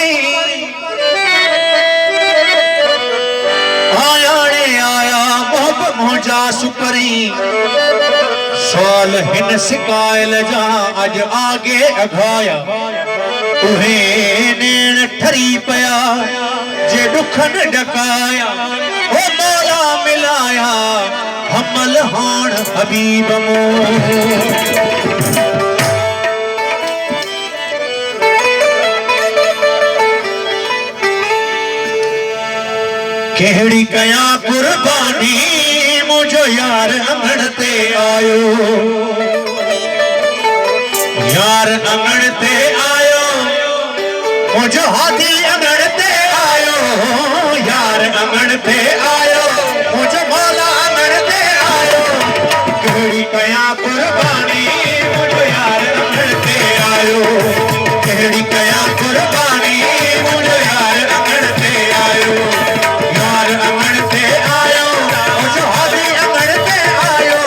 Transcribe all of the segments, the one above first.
सुपरी आया ने आया मोहब्बत मुझा सुपरी साल हिन सिकायल जा अज आगे अघाया तुहे नेण ठरी पया जे दुखन डकाया ओ मौला मिलाया हमल हाण हबीब मो केड़ी कया कुर्बानी मुझो यार अंगण ते आयो यार अंगण ते आयो मुझो हाथी अंगण ते आयो यार अंगण ते आयो मुझो मौला अंगण ते आयो केड़ी कया कुर्बानी मुझो यार अंगण ते आयो केड़ी कया कुर्बानी मुझो यार अंगण ते आयो अंगण ते आयो मुझो हाथी अंगण ते आयो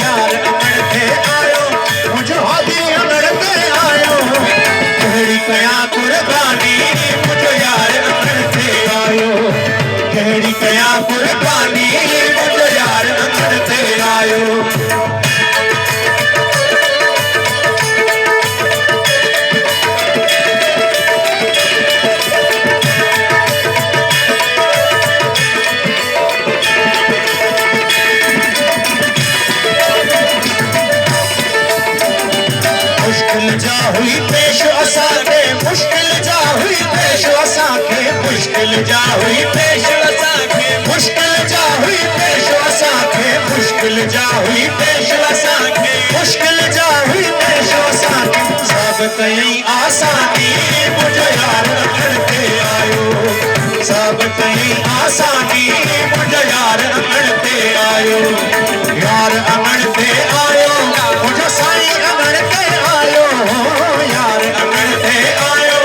यार अंगण ते आयो मुझो हाथी अंगण ते आयो केड़ी कया कुर्बानी मुझो यार अंगण ते आयो केड़ी कया कुर्बानी मुझो यार अंगण ते आयो हुई पेश असांखे मुश्किल जा हुई पेश असांखे मुश्किल जा हुई पेश असांखे मुश्किल जा हुई पेश असांखे मुश्किल जा हुई पेश असांखे मुश्किल जा हुई पेश असांखे सब कई आसानी मुझो यार अंगण ते आयो सब कई आसानी मुझो यार अंगण ते आयो यार अंगण ते आयो मुझो साईं अंगण ते आयो यार अंगण ते आयो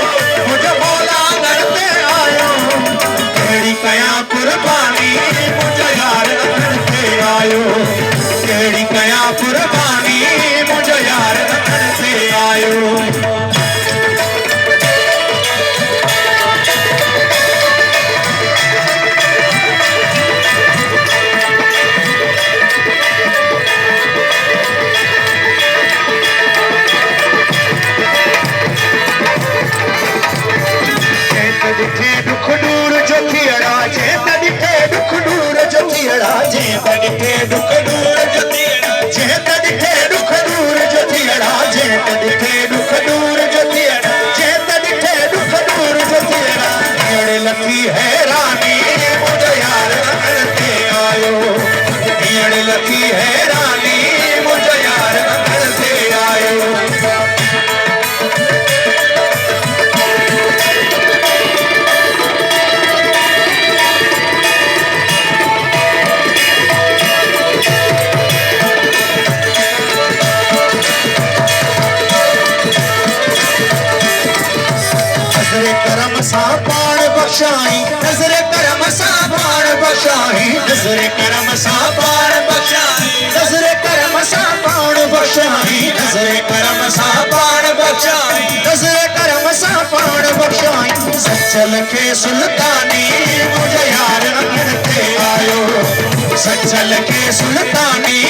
मुझो मौला अंगण ते आयो केड़ी कया कुर्बानी मुझो यार अंगण ते आयो केड़ी कया कुर्बानी मुझो यार अंगण ते आयो दुख दूर जो थियड़ा जे तड़के दुख दूर जो थियड़ा जे तड़के दुख दूर जो थियड़ा जे तड़के दुख दूर जो थियड़ा जे तड़के दुख दूर जो थियड़ा जे तड़के दुख दूर जो थियड़ा नेड़े लखी हैरानी मुझो यार अंगण ते आयो नेड़े लखी हैरानी मुझो यार अंगण ते आयो करम सा पाण बख्शाई नजरे करम सा पाण बख्शाई नजरे करम सा पाण बख्शाई नजरे करम सा पाण बख्शाई नजरे करम सा पाण बख्शाई नजरे करम सा पाण बख्शाई सचल के सुल्तानी मुझो यार अंगण ते आयो सचल के सुल्तानी